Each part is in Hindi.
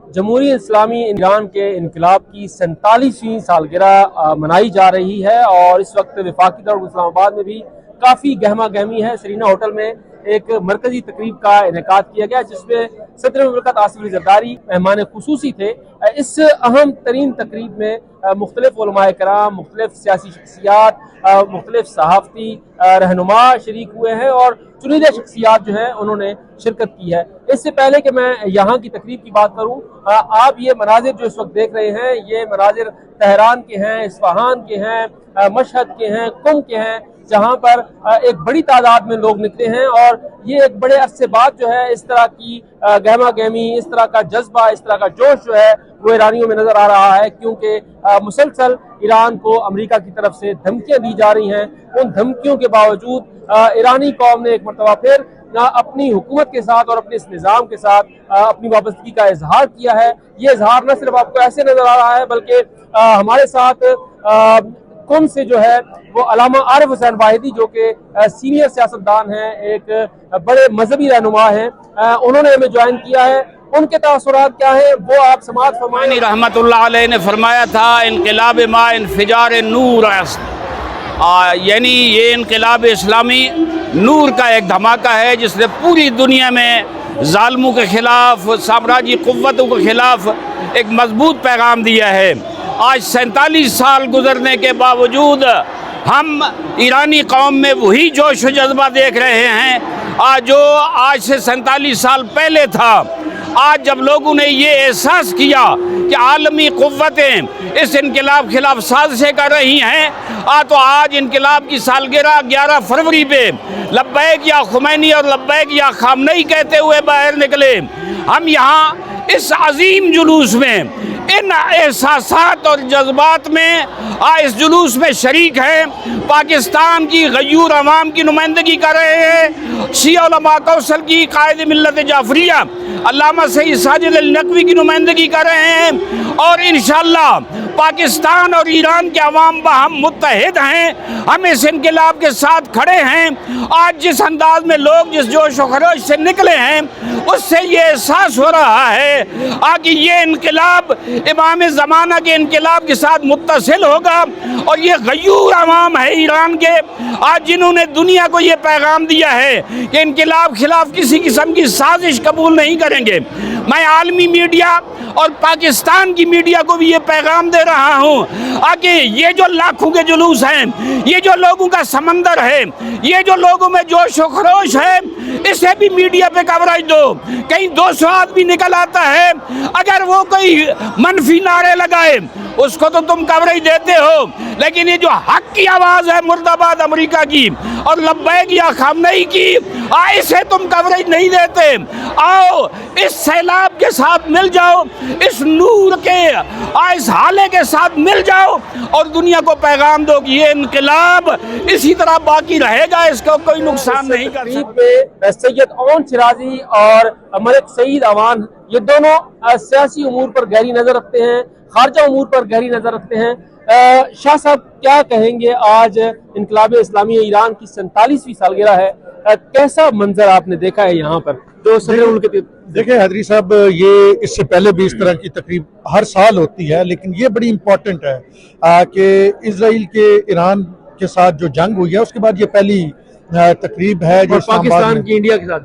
जमहूरी इस्लामी ईरान के इनकलाब की 47वीं सालगिरह मनाई जा रही है और इस वक्त वफाकी दौर इस्लामाबाद में भी काफ़ी गहमा गहमी है। सरीना होटल में एक मरकजी तकरीब का इनेकाद किया गया जिसमें सदर मुमलिकत आसिफ अली ज़रदारी मेहमान खुसूसी थे। इस अहम तरीन तकरीब में मुख्तलिफ उलमाए कराम, मुख्तलिफ सियासी शख्सियात, मुख्तलिफ सहाफ़ती रहनुमा शरीक हुए हैं और चुनिंदा शख्सियात जो है उन्होंने शिरकत की है। इससे पहले कि मैं यहाँ की तकरीब की बात करूँ, आप ये मनाजिर जो इस वक्त देख रहे हैं ये मनाजिर तेहरान के हैं, इस्फहान के हैं, मशहद के हैं, कुम के हैं, जहाँ पर एक बड़ी तादाद में लोग निकले हैं और ये एक बड़े अरसे बाद जो है इस तरह की गहमा गहमी, इस तरह का जज्बा, इस तरह का जोश जो है वो ईरानियों में नजर आ रहा है, क्योंकि मुसलसल ईरान को अमेरिका की तरफ से धमकियां दी जा रही हैं। उन धमकियों के बावजूद ईरानी कौम ने एक मरतबा फिर अपनी हुकूमत के साथ और अपने इस निज़ाम के साथ अपनी वाबस्तगी का इजहार किया है। ये इजहार न सिर्फ आपको ऐसे नजर आ रहा है बल्कि हमारे साथ कुम से जो है वो अल्लामा आरिफ हुसैन वाहिदी जो कि सीनियर सियासतदान हैं, एक बड़े मजहबी रहनुमा हैं, उन्होंने हमें ज्वाइन किया है। उनके तासुरात क्या है वो आप समाअत फरमाएं। रहमतुल्लाह अलैह ने फरमाया था इनक़िलाब मा इन्फ़िजार नूर, यानी ये इनक़िलाब इस्लामी नूर का एक धमाका है जिसने पूरी दुनिया में ज़ालिमों के ख़िलाफ़, साम्राज्यी क़ुव्वतों के ख़िलाफ़ एक मजबूत पैगाम दिया है। आज 47 साल गुजरने के बावजूद हम ईरानी कौम में वही जोश व जज्बा देख रहे हैं जो आज से 47 साल पहले था। आज जब लोगों ने ये एहसास किया कि आलमी क़ुव्वतें इस इनकलाब खिलाफ साजिशें कर रही हैं, तो आज इनकलाब की सालगिरह 11 फरवरी पे लब्बैक या खुमैनी और लब्बैक या खामनई कहते हुए बाहर निकले। हम यहाँ इस अजीम जुलूस में, इन एहसासात और जज्बात में इस जुलूस में शरीक हैं। पाकिस्तान की गयूर अवाम की नुमाइंदगी कर रहे हैं, शिया उलमा कौंसिल की कायद मिल्लत जाफरिया अल्लामा सईद साजिद अल नकवी की नुमाइंदगी कर रहे हैं और इंशाअल्लाह पाकिस्तान और ईरान के अवाम बाहम मुत्तहिद हैं। हम इस इनकलाब के साथ खड़े हैं। आज जिस अंदाज में लोग जिस जोश व खरोश से निकले हैं उससे ये एहसास हो रहा है कि ये इनकलाब इमाम ज़माना के इनकलाब के साथ मुत्तसिल होगा और ये गयूर अवाम है ईरान के, आज जिन्होंने दुनिया को ये पैगाम दिया है कि इनकलाब खिलाफ किसी किस्म की साजिश कबूल नहीं करेंगे। मैं आलमी मीडिया और पाकिस्तान की मीडिया को भी ये पैगाम दे रहा हूँ कि ये जो लाखों के जुलूस हैं, ये जो लोगों का समंदर है, ये जो लोगों में जोश व खरोश है, इसे भी मीडिया पे कवरेज दो। कहीं 200 आदमी निकल आता है, अगर वो कोई मनफी नारे लगाए उसको तो तुम कवरेज देते हो, लेकिन ये जो हक की आवाज़ है मुर्दाबाद अमेरिका की और लब्बैक या खामनई की, इसे तुम कवरेज नहीं देते। आओ इस सैलाब के साथ मिल जाओ, इस नूर के इस हाले के साथ मिल जाओ और दुनिया को पैगाम दो कि ये इनकलाब इसी तरह बाकी रहेगा, इसको कोई नुकसान नहीं कर सकता। सैयद ओन शिराजी और मलिक सईद अवान ये दोनों सियासी उमूर पर गहरी नजर रखते हैं, खारजा उमूर पर गहरी नजर रखते हैं। शाह साहब क्या कहेंगे, आज इनकलाब इस्लामी ईरान की 47वीं सालगिरह है, कैसा मंजर आपने देखा है यहाँ पर जो सदर? देखिए हैदरी साहब, ये इससे पहले भी इस तरह की तकरीब हर साल होती है, लेकिन ये बड़ी इम्पोर्टेंट है कि इजराइल के ईरान के साथ जो जंग हुई है उसके बाद ये पहली तकरीब है जो पाकिस्तान की इंडिया के साथ,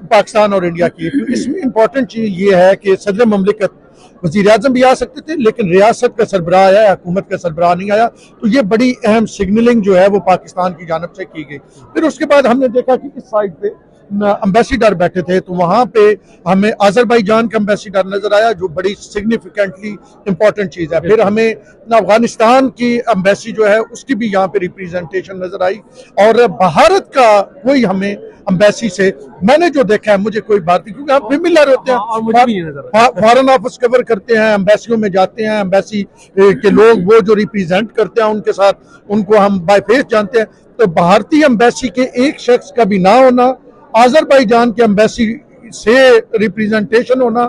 पाकिस्तान और इंडिया की। इसमें इम्पोर्टेंट चीज ये है कि सदर ममलिकत वज़ीर आज़म भी आ सकते थे, लेकिन रियासत का सरबराह आया, हुकूमत का सरबराह नहीं आया, तो ये बड़ी अहम सिग्नलिंग जो है वो पाकिस्तान की जानब से की गई। फिर उसके बाद हमने देखा कि इस साइड पे अम्बेसिडर बैठे थे, तो वहाँ पे हमें आज़रबाईजान का अम्बेसिडर नजर आया जो बड़ी सिग्निफिकेंटली इम्पोर्टेंट चीज़ है। फिर हमें अफगानिस्तान की अम्बेसी जो है उसकी भी यहाँ पे रिप्रेजेंटेशन नजर आई और भारत का कोई हमें अम्बेसी से मैंने जो देखा है, मुझे कोई बात नहीं, क्योंकि हम फेमिलियर होते हैं, फॉरेन ऑफिस कवर करते हैं, एम्बेसियों में जाते हैं, एम्बेसी के लोग वो जो रिप्रेजेंट करते हैं उनके साथ उनको हम बाय फेस जानते हैं। तो भारतीय एम्बेसी के एक शख्स का भी ना होना, आज़रबाईजान के एम्बेसी से रिप्रेजेंटेशन होना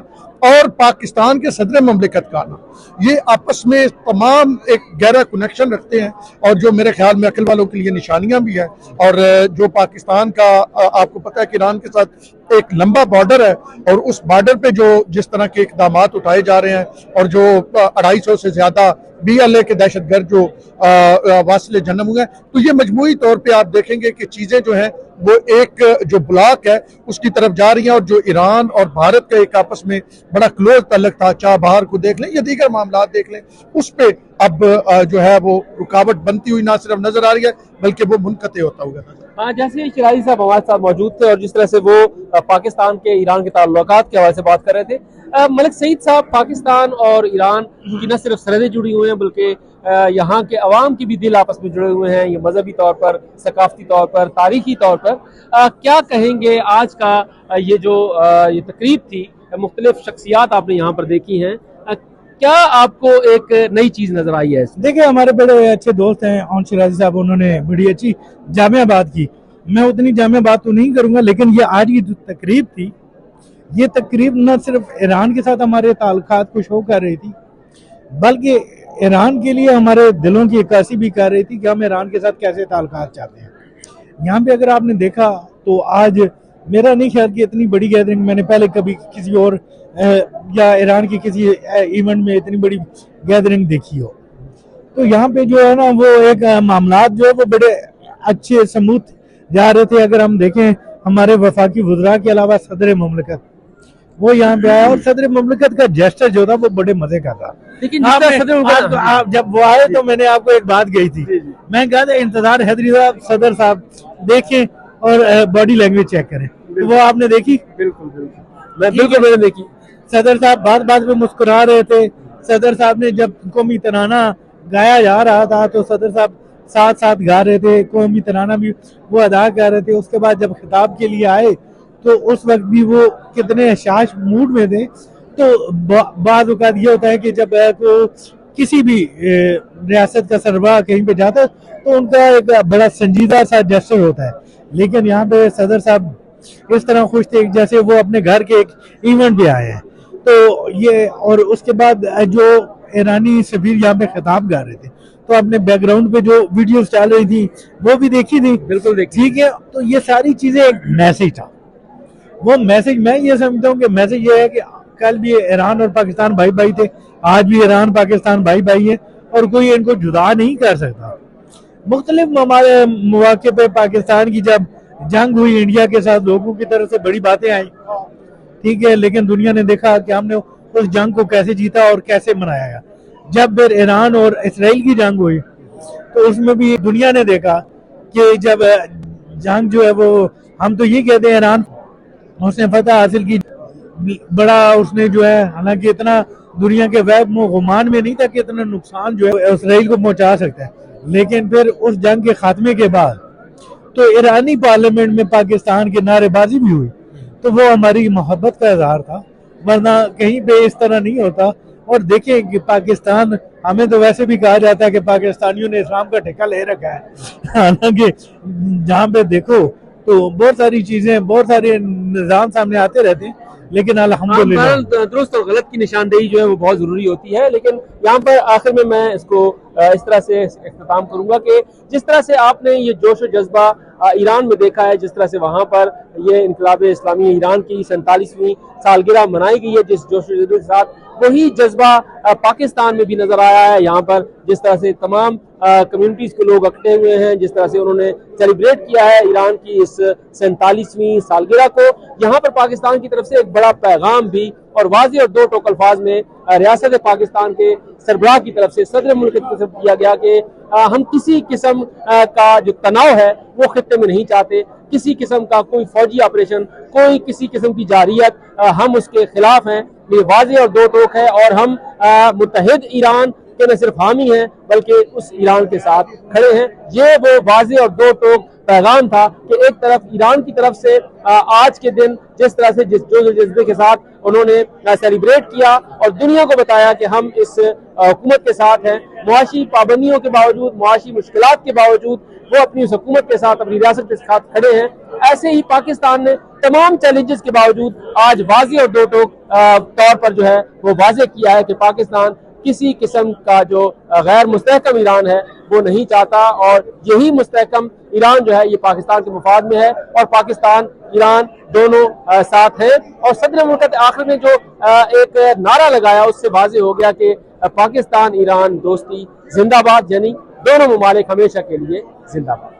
और पाकिस्तान के सदर ममलिकत का आना, ये आपस में तमाम एक गहरा कनेक्शन रखते हैं और जो मेरे ख्याल में अकल वालों के लिए निशानियां भी हैं। और जो पाकिस्तान का आपको पता है कि ईरान के साथ एक लंबा बॉर्डर है और उस बॉर्डर पे जो जिस तरह के इकदाम उठाए जा रहे हैं और जो 250 से ज्यादा BLA के दहशतगर्द जो वासिले जन्म हुए हैं, तो ये मजमूई तौर पे आप देखेंगे कि चीजें जो हैं वो एक जो ब्लॉक है उसकी तरफ जा रही हैं। और जो ईरान और भारत का एक आपस में बड़ा क्लोज तल्लक था, चाबहार को देख लें या दीगर मामला देख लें, उस पे अब जो है वो रुकावट बनती हुई ना सिर्फ नजर आ रही है बल्कि वो मुनक़ते होता हुआ नजर। जैसे शिराजी साहब हमारे साथ मौजूद थे और जिस तरह से वो पाकिस्तान के ईरान के ताल्लुकात के हवाले से बात कर रहे थे, मलिक सईद साहब, पाकिस्तान और ईरान की न सिर्फ सरहदें जुड़ी हुई हैं बल्कि यहाँ के अवाम की भी दिल आपस में जुड़े हुए हैं, ये मजहबी तौर पर, सकाफती तौर पर, तारीखी तौर पर। क्या कहेंगे आज का ये जो ये तकरीब थी, मुख्तलिफ शख्सियात आपने यहाँ पर देखी हैं, क्या आपको एक नई चीज नजर आई है? देखिए, हमारे बड़े अच्छे दोस्त हैं ऑन शिराजी साहब, उन्होंने बड़ी अच्छी जामिया बात की। मैं उतनी जामिया बात तो नहीं करूंगा, लेकिन ये आज की जो तकरीब थी, ये तकरीब न सिर्फ ईरान के साथ हमारे ताल्लुकात को शो कर रही थी बल्कि ईरान के लिए हमारे दिलों की अक्कासी भी कर रही थी कि हम ईरान के साथ कैसे ताल्लुकात चाहते हैं। यहाँ पे अगर आपने देखा तो आज मेरा नहीं ख्याल कि इतनी बड़ी गैदरिंग मैंने पहले कभी किसी और या ईरान की किसी इवेंट में इतनी बड़ी गैदरिंग देखी हो। तो यहाँ पे जो है ना वो एक मामलात जो है वो बड़े अच्छे स्मूथ जा रहे थे। अगर हम देखें, हमारे वफाकी वज़रा के अलावा सदर ममलिकत वो यहाँ पे आया और सदर ममलिकत का जेस्टर जो था वो बड़े मजे का था। लेकिन आप जब वो आए तो मैंने आपको एक बात कही थी, मैं कहा था इंतजार हैदरी साहब, सदर साहब देखें और बॉडी लैंग्वेज चेक करें, तो वो आपने देखी? बिल्कुल मैंने देखी। सदर साहब बात पे मुस्कुरा रहे थे। सदर साहब ने जब कौमी तराना गाया जा रहा था तो सदर साहब साथ साथ गा रहे थे, कौमी तराना भी वो अदा कर रहे थे। उसके बाद जब खिताब के लिए आए तो उस वक्त भी वो कितने हशाश मूड में थे। तो बाद वक़्त ये होता है कि जब किसी भी रियासत का सरबराह कहीं पे जाता है तो उनका एक बड़ा संजीदा सा जेस्चर होता है, लेकिन यहाँ पे सदर साहब इस तरह खुश थे जैसे वो अपने घर के एक इवेंट पे आए हैं। तो ये, और उसके बाद जो ईरानी सफीर यहाँ पे खिताब गा रहे थे तो अपने बैकग्राउंड पे जो वीडियोस चल रही थी वो भी देखी थी। बिल्कुल देखी। ठीक है, तो ये सारी चीजें एक मैसेज था। वो मैसेज मैं ये समझता हूँ कि मैसेज ये है कि कल भी ईरान और पाकिस्तान भाई भाई थे, आज भी ईरान पाकिस्तान भाई भाई है और कोई इनको जुदा नहीं कर सकता। मुख्तलिफ हमारे मौके पे पाकिस्तान की जब जंग हुई इंडिया के साथ, लोगों की तरफ से बड़ी बातें आई, ठीक है, लेकिन दुनिया ने देखा कि हमने उस जंग को कैसे जीता और कैसे मनाया गया। जब फिर ईरान और इसराइल की जंग हुई तो उसमें भी दुनिया ने देखा कि जब जंग जो है वो, हम तो ये कहते हैं ईरान उसने फतह हासिल की, बड़ा उसने जो है, हालांकि इतना दुनिया के वैब गुमान में नहीं था कि इतना नुकसान जो है इसराइल को पहुंचा सकता है, लेकिन फिर उस जंग के खात्मे के बाद तो ईरानी पार्लियामेंट में पाकिस्तान की नारेबाजी भी हुई, तो वो हमारी मोहब्बत का इजहार था, वरना कहीं पे इस तरह नहीं होता। और देखें कि पाकिस्तान, हमें तो वैसे भी कहा जाता है कि पाकिस्तानियों ने इस्लाम का ठेका ले रखा है, हालांकि जहाँ पे देखो तो बहुत सारी चीजें, बहुत सारे निजाम सामने आते रहते हैं, लेकिन अल्हम्दुलिल्लाह दुरुस्त और गलत की निशानदेही जो है वो बहुत जरूरी होती है। लेकिन यहाँ पर आखिर में मैं इसको इस तरह से इख्तिताम करूंगा कि जिस तरह से आपने ये जोश और जज्बा ईरान में देखा है, जिस तरह से वहाँ पर ये इनकलाब इस्लामी ईरान की 47वीं सालगिरह मनाई गई है जिस जोश और जज्बे के साथ, वही जज्बा पाकिस्तान में भी नजर आया है। यहाँ पर जिस तरह से तमाम कम्युनिटीज के लोग इकट्ठे हुए हैं, जिस तरह से उन्होंने सेलिब्रेट किया है ईरान की इस 47वीं सालगिरह को, यहाँ पर पाकिस्तान की तरफ से एक बड़ा पैगाम भी और वाज़ेह और दो टोक अल्फाज में रियासत पाकिस्तान के सरबराह की तरफ से, सदर मुल्क की तरफ किया गया कि हम किसी किस्म का जो तनाव है वो खित्ते में नहीं चाहते, किसी किस्म का कोई फौजी ऑपरेशन, कोई किसी किस्म की जारियत, हम उसके खिलाफ हैं। ये वाज़ेह और दो टोक है और हम मुत्तहिद ईरान के न सिर्फ हामी हैं बल्कि उस ईरान के साथ खड़े हैं। ये वो वाज़ेह और दो टोक पैगाम था कि एक तरफ ईरान की तरफ से आज के दिन जिस तरह से जिस जज्बे के साथ उन्होंने सेलिब्रेट किया और दुनिया को बताया कि हम इस हुकूमत के साथ हैं, मुआशी पाबंदियों के बावजूद, मुआशी मुश्किलात के बावजूद वो अपनी उस हुकूमत के साथ, अपनी रियासत के साथ खड़े हैं। ऐसे ही पाकिस्तान ने तमाम चैलेंजेस के बावजूद आज वाज़ेह और दो टोक तौर पर जो है वो वाज़ेह किया है कि पाकिस्तान किसी किस्म का जो गैर मुस्तहकम ईरान है वो नहीं चाहता, और यही मुस्तहकम ईरान जो है ये पाकिस्तान के मुफाद में है, और पाकिस्तान ईरान दोनों साथ हैं। और सदर मुल्क आखिर में जो एक नारा लगाया उससे वाज़ेह हो गया कि पाकिस्तान ईरान दोस्ती जिंदाबाद, यानी दोनों ममालिक हमेशा के लिए जिंदाबाद।